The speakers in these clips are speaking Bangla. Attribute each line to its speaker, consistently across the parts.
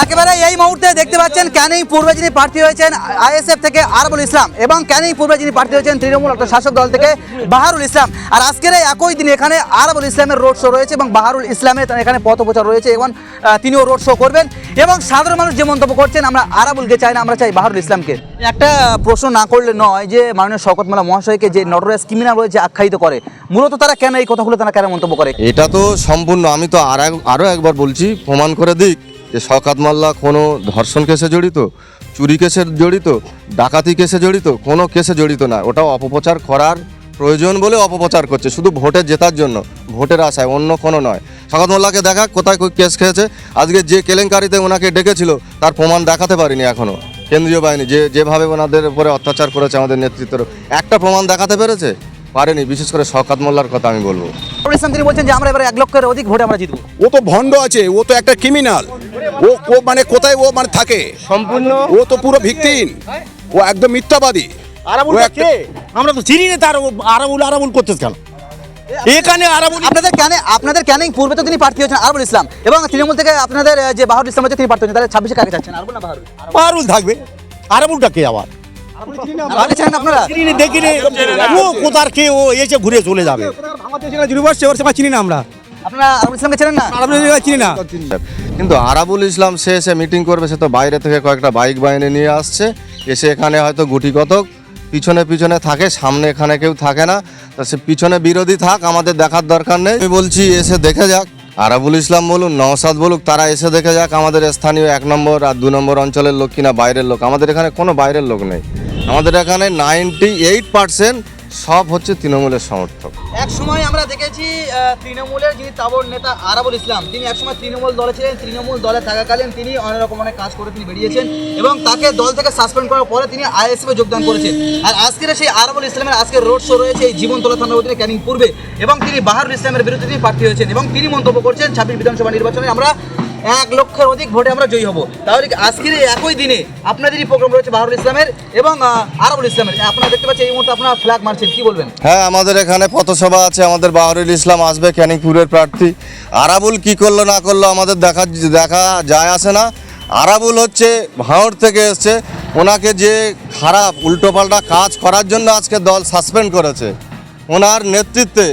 Speaker 1: একেবারে এই মুহূর্তে দেখতে পাচ্ছেন ক্যানিং পূর্বে যিনি প্রার্থী হয়েছেন আইএসএফ থেকে আরবুল ইসলাম এবং ক্যানিং পূর্বে যিনি প্রার্থী হয়েছেন তৃণমূল অর্থাৎ শাসক দল থেকে বাহারুল ইসলাম। আর আজকের এই একই দিনে এখানে আরবুল ইসলামের রোড শো রয়েছে এবং বাহারুল ইসলামের এখানে পথপ্রচার রয়েছে এবং তিনিও রোড শো করবেন। এবং সাধারণ মানুষ যে মন্তব্য করছেন, আমরা আরবুলকে চাই না, আমরা চাই বাহারুল ইসলামকে। একটা প্রশ্ন না করলে নয় যে মাননীয় শওকত মোল্লা মহাশয়কে যে নটরাজ ক্রিমিনাল রয়েছে আখ্যায়িত করে, মূলত তারা কেন এই কথাগুলো তারা কেন মন্তব্য করে?
Speaker 2: এটা তো সম্পূর্ণ, আমি তো আরও একবার বলছি, প্রমাণ করে দিক যে শওকত মোল্লা কোনো ধর্ষণ কেসে জড়িত, চুরি কেসে জড়িত, ডাকাতি কেসে জড়িত, কোনো কেসে জড়িত না। ওটা অপপ্রচার করার প্রয়োজন বলে অপপ্রচার করছে, শুধু ভোটে জেতার জন্য, ভোটের আশায়, অন্য কোনো নয়। শওকত মোল্লাকে দেখা কোথায় কেস খেয়েছে, আজকে যে কেলেঙ্কারিতে ওনাকে ডেকেছিল তার প্রমাণ দেখাতে পারিনি এখনও। কেন্দ্রীয় বাহিনী যেভাবে ওনাদের উপরে অত্যাচার করেছে আমাদের নেতৃত্বের, একটা প্রমাণ দেখাতে পেরেছে? পারেনি। বিশেষ করে শওকত মোল্লার কথা আমি বলবো।
Speaker 1: ইসলাম তিনি বলছেন যে আমরা এবারে 1 লক্ষের অধিক ভোটে আমরা জিতবো।
Speaker 3: ও তো ভণ্ড আছে, ও তো একটা ক্রিমিনাল। ও মানে কোথায় ও মানে থাকে সম্পূর্ণ, ও তো পুরো ভিকটিম, ও একদম মিথ্যাবাদী।
Speaker 4: আমরা তো চিনি না তার আরাবুল করতেছ কেন এখানে? আরাবুল
Speaker 1: আপনাদের ক্যানিং পূর্বে তো তিনি প্রার্থী হয়েছেন আরবুল ইসলাম এবং তৃণমূল থেকে আপনাদের যে বাহারুল ইসলাম আছে তিনি প্রার্থী হয়েছেন, তাহলে 26-এ কাকে চাচ্ছেন, আরবুল না
Speaker 4: বাহারুল থাকবে? আরাবুলটা কে আবার?
Speaker 1: আপনারা
Speaker 4: দেখিনি ও কোথার কে, ও এসে ঘুরে চলে যাবে।
Speaker 3: চিনি না আমরা,
Speaker 1: আপনারা আরবুল ইসলামকে চেনেন না?
Speaker 3: চিনি না।
Speaker 2: কিন্তু আরাবুল ইসলাম সে এসে মিটিং করবে, সে তো বাইরে থেকে কয়েকটা বাইক বাহিনী নিয়ে আসছে, এসে এখানে হয়তো গুটি কতক পিছনে পিছনে থাকে, সামনে এখানে কেউ থাকে না। তা সে পিছনে বিরোধী থাক, আমাদের দেখার দরকার নেই। আমি বলছি এসে দেখে যাক, আরাবুল ইসলাম বলুন, নওশাদ বলুক, তারা এসে দেখে যাক আমাদের স্থানীয় 1 নম্বর আর 2 নম্বর অঞ্চলের লোক কিনা বাইরের লোক। আমাদের এখানে কোনো বাইরের লোক নেই, আমাদের এখানে 98% সব হচ্ছে তৃণমূলের সমর্থক।
Speaker 1: এক সময় আমরা দেখেছি তৃণমূলের যিনি তাবর নেতা আরবুল ইসলাম, তিনি একসময় তৃণমূল দলে ছিলেন। তৃণমূল দলে থাকাকালীন তিনি অনেক রকম অনেক কাজ করে তিনি বেরিয়েছেন এবং তাকে দল থেকে সাসপেন্ড করার পরে তিনি আইএসএফে যোগদান করেছেন। আর আজকের সেই আরবুল ইসলামের আজকের রোড শো রয়েছে এই জীবনতলা থানার অধীনে ক্যানিং পূর্বে এবং তিনি বাহারুল ইসলামের বিরুদ্ধে তিনি প্রার্থী হয়েছেন এবং তিনি মন্তব্য করছেন 26 বিধানসভা নির্বাচনে আমরা 1 লক্ষের অধিক ভোটে আমরা জয়ী হব। তাহলে আজকের একই দিনে আপনাদেরই প্রোগ্রাম রয়েছে বাহারুল ইসলামের এবং আরবুল ইসলামের, আপনারা দেখতে পাচ্ছেন এই মুহূর্তে আপনারা ফ্ল্যাগ মারছেন, কি বলবেন?
Speaker 2: হ্যাঁ, আমাদের এখানে পথসভা আছে, আমাদের বাহারুল ইসলাম আসবে, ক্যানিংপুরের প্রার্থী। আরাবুল কি করলো না করলো আমাদের দেখা যায় আসে না। আরাবুল হচ্ছে ভাঁড় থেকে এসছে, ওনাকে যে খারাপ উল্টোপাল্টা কাজ করার জন্য আজকে দল সাসপেন্ড করেছে। ওনার নেতৃত্বে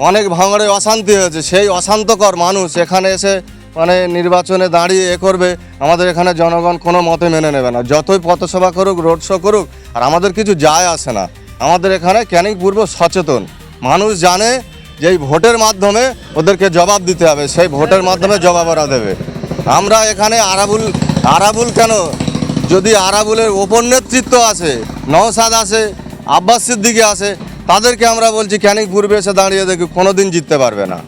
Speaker 2: অনেক ভাঙড়ে অশান্তি হয়েছে, সেই অশান্তকর মানুষ এখানে এসে মানে নির্বাচনে দাঁড়িয়ে করবে, আমাদের এখানে জনগণ কোনো মতে মেনে নেবে না। যতই পথসভা করুক, রোড শো করুক, আর আমাদের কিছু যায় আসে না। আমাদের এখানে ক্যানিং পূর্ব সচেতন মানুষ জানে যে এই ভোটের মাধ্যমে ওদেরকে জবাব দিতে হবে, সেই ভোটের মাধ্যমে জবাব ওরা দেবে। আমরা এখানে আরাবুল কেন, যদি আরাবুলের ওপর নেতৃত্ব আছে, নওশাদ আছে, আব্বাস সিদ্দিকী আছে, তাদেরকে আমরা বলছি ক্যানিং পূর্বে এসে দাঁড়িয়ে দেখি, কোনোদিন জিততে পারবে না।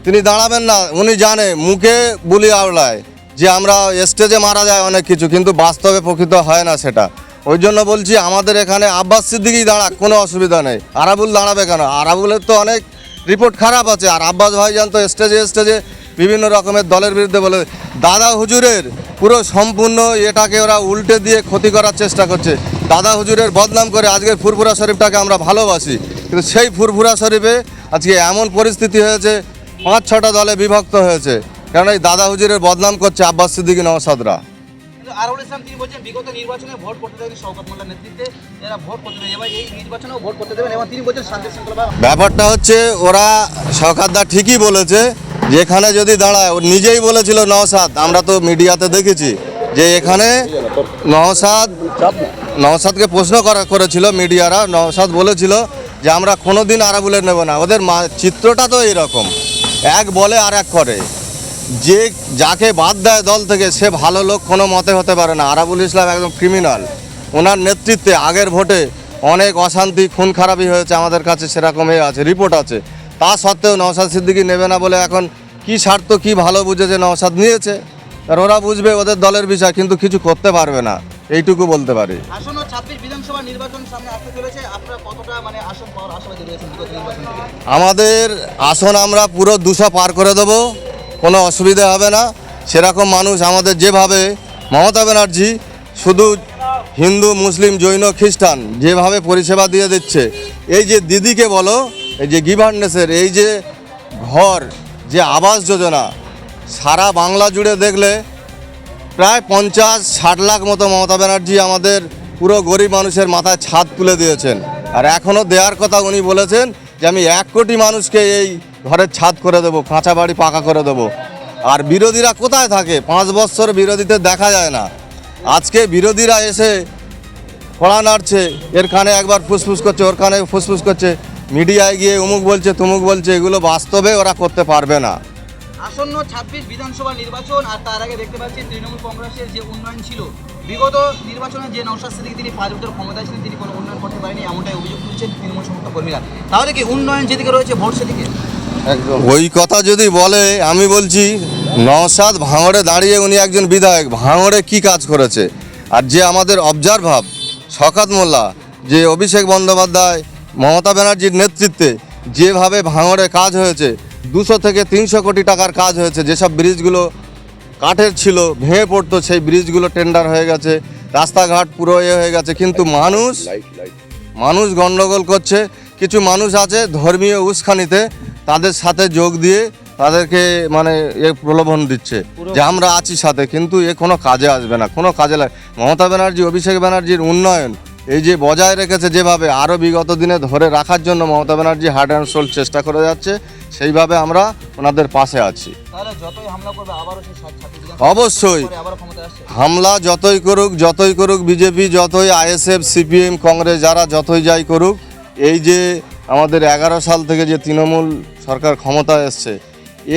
Speaker 2: তিনি দাঁড়াবেন না, উনি জানে, মুখে বুলি আওলায় যে আমরা স্টেজে মারা যায় অনেক কিছু, কিন্তু বাস্তবে প্রকৃত হয় না সেটা। ওই জন্য বলছি আমাদের এখানে আব্বাস সিদ্দিকী দাঁড়াক, কোনো অসুবিধা নেই। আরাবুল দাঁড়াবে কেন? আরাবুলের তো অনেক রিপোর্ট খারাপ আছে। আর আব্বাস ভাইজান তো স্টেজে বিভিন্ন রকমের দলের বিরুদ্ধে বলে। দাদা হুজুরের পুরো সম্পূর্ণ এটাকে ওরা উল্টে দিয়ে ক্ষতি করার চেষ্টা করছে। দাদা হুজুরের বদনাম করে আজকের ফুরফুরা শরীফটাকে আমরা ভালোবাসি, কিন্তু সেই ফুরফুরা শরীফে আজকে এমন পরিস্থিতি হয়েছে, 5-6টা দলে বিভক্ত হয়েছে, কারণ এই দাদা হুজুরের বদনাম করছে আব্বাস সিদ্দিকী, নওশাদরা।
Speaker 1: আরবুল ইসলাম তিনি বলছেন বিগত নির্বাচনে ভোট করতে দেবেন শওকত মোল্লার নেতৃত্বে, এরা ভোট করতে দেবে, এবার এই নির্বাচনেও ভোট করতে দেবেন এবং তিনি বলছেন শান্তি শৃঙ্খলা।
Speaker 2: ব্যাপারটা হচ্ছে ওরা শওকতদা ঠিকই বলেছে, যেখানে যদি দাঁড়ায়, ও নিজেই বলেছিল নওশাদ, আমরা তো মিডিয়াতে দেখেছি যে এখানে নওশাদকে প্রশ্ন করেছিল মিডিয়ারা, নওশাদ বলেছিল যে আমরা কোনোদিন আরাবুলের নেব না। ওদের চিত্রটা তো এইরকম, এক বলে আর এক করে, যে যাকে বাদ দেয় দল থেকে সে ভালো লোক কোনো মতে হতে পারে না। আরাবুল ইসলাম একদম ক্রিমিনাল, ওনার নেতৃত্বে আগের ভোটে অনেক অশান্তি খুন খারাপি হয়েছে, আমাদের কাছে সেরকমই আছে, রিপোর্ট আছে। তা সত্ত্বেও নওশাদ সিদ্দিকী নেবে না বলে এখন কি স্বার্থ, কি ভালো বুঝেছে নওশাদ নিয়েছে, আর ওরা বুঝবে ওদের দলের বিষয়, কিন্তু কিছু করতে পারবে না, এইটুকু বলতে পারি।
Speaker 1: আসন্ন 26 বিধানসভা নির্বাচন সামনে আসতে চলেছে, আপনারা কতটা মানে আসন পাওয়ার আশাবাদী রয়েছেন বিগত নির্বাচন থেকে?
Speaker 2: আমাদের আসন আমরা পুরো 200 পার করে দেবো, কোনো অসুবিধা হবে না। সেরকম মানুষ আমাদের যেভাবে মমতা ব্যানার্জি শুধু হিন্দু, মুসলিম, জৈন, খ্রিস্টান যেভাবে পরিষেবা দিয়ে দিচ্ছে, এই যে দিদিকে বলো, এই যে গিভারনেসের এই যে ঘর যে আবাস যোজনা, সারা বাংলা জুড়ে দেখলে প্রায় 50-60 লাখ মতো মমতা ব্যানার্জি আমাদের পুরো গরিব মানুষের মাথায় ছাদ তুলে দিয়েছেন। আর এখনও দেওয়ার কথা উনি বলেছেন যে আমি 1 কোটি মানুষকে এই ঘরের ছাদ করে দেবো, কাঁচা বাড়ি পাকা করে দেবো। আর বিরোধীরা কোথায় থাকে? 5 বছর বিরোধীতে দেখা যায় না। আজকে বিরোধীরা এসে কড়া নাড়ছে, এর কানে একবার ফুসফুস করছে, ওর কানে ফুসফুস করছে, মিডিয়ায় গিয়ে অমুক বলছে তমুক বলছে, এগুলো বাস্তবে ওরা করতে পারবে না।
Speaker 1: আসন্ন 26 বিধানসভা নির্বাচন, আর তার আগে দেখতে পাচ্ছি তৃণমূল কংগ্রেসের যে উন্নয়ন ছিল বিগত নির্বাচনে, যে নওশাদ সিদ্দিকী তিনি 5 বছর ক্ষমতায় ছিলেন, তিনি কোনো উন্নয়ন করতে পারেনি, এমনটাই অভিযোগ তুলছেন তৃণমূল সমর্থক কর্মীরা। তাহলে কি উন্নয়ন যেদিকে রয়েছে ভোট সেদিকে?
Speaker 2: একদম ওই কথা যদি বলে, আমি বলছি নওশাদ ভাঙড়ে দাঁড়িয়ে উনি একজন বিধায়ক, ভাঙড়ে কি কাজ করেছে? আর যে আমাদের অবজারভার শওকত মোল্লা, যে অভিষেক বন্দ্যোপাধ্যায়, মমতা ব্যানার্জির নেতৃত্বে যেভাবে ভাঙড়ে কাজ হয়েছে, 200 থেকে 300 কোটি টাকার কাজ হয়েছে। যেসব ব্রিজগুলো কাঠের ছিল, ভেঙে পড়তো, সেই ব্রিজগুলো টেন্ডার হয়ে গেছে, রাস্তাঘাট পুরো হয়ে গেছে। কিন্তু মানুষ গন্ডগোল করছে। কিছু মানুষ আছে ধর্মীয় উস্কানিতে তাদের সাথে যোগ দিয়ে তাদেরকে মানে প্রলোভন দিচ্ছে যে আমরা আছি সাথে, কিন্তু এ কোনো কাজে আসবে না, কোনো কাজে লাগে। মমতা ব্যানার্জি, অভিষেক ব্যানার্জির উন্নয়ন এই যে বজায় রেখেছে, যেভাবে আরও বিগত দিনে ধরে রাখার জন্য Mamata Banerjee heart and soul চেষ্টা করে যাচ্ছে, সেইভাবে আমরা ওনাদের পাশে আছি।
Speaker 1: তাহলে যতই হামলা করবে আবারও সেই 26
Speaker 2: অবশ্যই
Speaker 1: আবারও ক্ষমতায় আসছে।
Speaker 2: হামলা যতই করুক বিজেপি, যতই আইএসএফ, সিপিএম, কংগ্রেস, যারা যতই যাই করুক, এই যে আমাদের 11 সাল থেকে যে তৃণমূল সরকার ক্ষমতায় এসছে,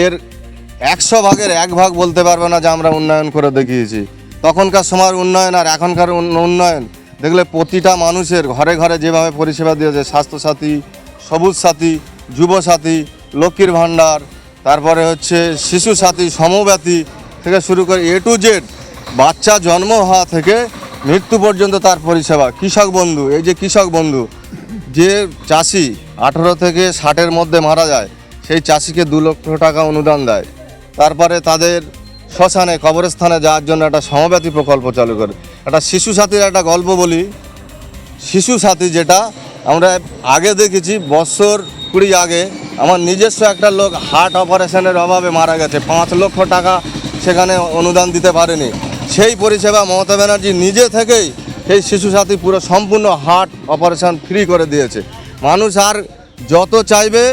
Speaker 2: এর 100 ভাগের 1 ভাগ বলতে পারবে না যে আমরা উন্নয়ন করে দেখিয়েছি। তখনকার সময়ের উন্নয়ন আর এখনকার উন্নয়ন দেখলে প্রতিটা মানুষের ঘরে ঘরে যেভাবে পরিষেবা দিয়েছে, স্বাস্থ্যসাথী, সবুজ সাথী, যুব সাথী, লক্ষ্মীর ভাণ্ডার, তারপরে হচ্ছে শিশু সাথী, সমব্যাথী থেকে শুরু করে A to Z, বাচ্চা জন্ম হওয়া থেকে মৃত্যু পর্যন্ত তার পরিষেবা। কৃষক বন্ধু, এই যে কৃষক বন্ধু, যে চাষি 18 থেকে 60-এর মধ্যে মারা যায়, সেই চাষিকে 2 লক্ষ টাকা অনুদান দেয়। তারপরে তাদের শ্মশানে, কবরস্থানে যাওয়ার জন্য একটা সমব্যাথী প্রকল্প চালু করে। একটা শিশু সাথীর একটা গল্প বলি। শিশু সাথী যেটা আমরা আগে দেখেছি, বছর 20 আগে আমার নিজস্ব একটা লোক হার্ট অপারেশনের অভাবে মারা গেছে, 5 লক্ষ টাকা সেখানে অনুদান দিতে পারেনি। সেই পরিষেবা মমতা ব্যানার্জি নিজে থেকেই সেই শিশু সাথী পুরো সম্পূর্ণ হার্ট অপারেশন ফ্রি করে দিয়েছে। মানুষ আর যত চাইবে,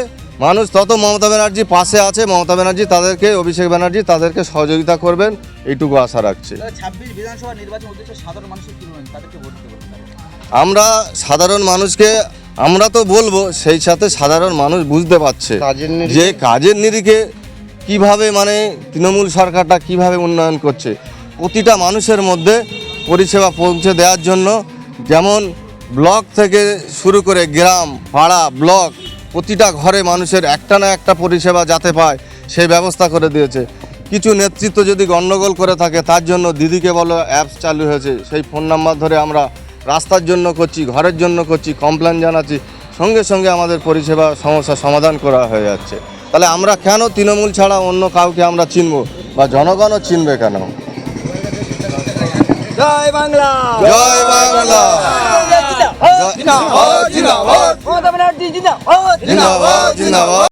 Speaker 2: মানুষ তত মমতা ব্যানার্জি পাশে আছে। মমতা ব্যানার্জি তাদেরকে, অভিষেক ব্যানার্জি তাদেরকে সহযোগিতা করবেন, এইটুকু আশা রাখছি।
Speaker 1: 26 বিধানসভা নির্বাচন উদ্দেশ্যে সাধারণ মানুষের কি বলবেন, তাদেরকে ভোট দিতে বলবেন?
Speaker 2: আমরা সাধারণ মানুষকে আমরা তো বলবো, সেই সাথে সাধারণ মানুষ বুঝতে পারছে যে কাজের নিরিখে কিভাবে মানে তৃণমূল সরকারটা কিভাবে উন্নয়ন করছে। প্রতিটা মানুষের মধ্যে পরিষেবা পৌঁছে দেওয়ার জন্য, যেমন ব্লক থেকে শুরু করে গ্রাম, পাড়া, ব্লক, প্রতিটা ঘরে মানুষের একটা না একটা পরিষেবা যাতে পায়, সেই ব্যবস্থা করে দিয়েছে। কিছু নেতৃত্ব যদি গণ্ডগোল করে থাকে, তার জন্য দিদিকে বলো অ্যাপস চালু হয়েছে, সেই ফোন নাম্বার ধরে আমরা রাস্তার জন্য করছি, ঘরের জন্য করছি, কমপ্লেন জানাচ্ছি, সঙ্গে সঙ্গে আমাদের পরিষেবা সমস্যা সমাধান করা হয়ে যাচ্ছে। তাহলে আমরা কেন তৃণমূল ছাড়া অন্য কাউকে আমরা চিনব, বা জনগণও চিনবে কেন?
Speaker 1: জয় বাংলা,
Speaker 2: জয় বাংলা,
Speaker 1: জিন্দাবাদ, জিন্দাবাদ, মমতা ব্যানার্জি জিন্দাবাদ,
Speaker 2: জিন্দাবাদ, জিন্দাবাদ।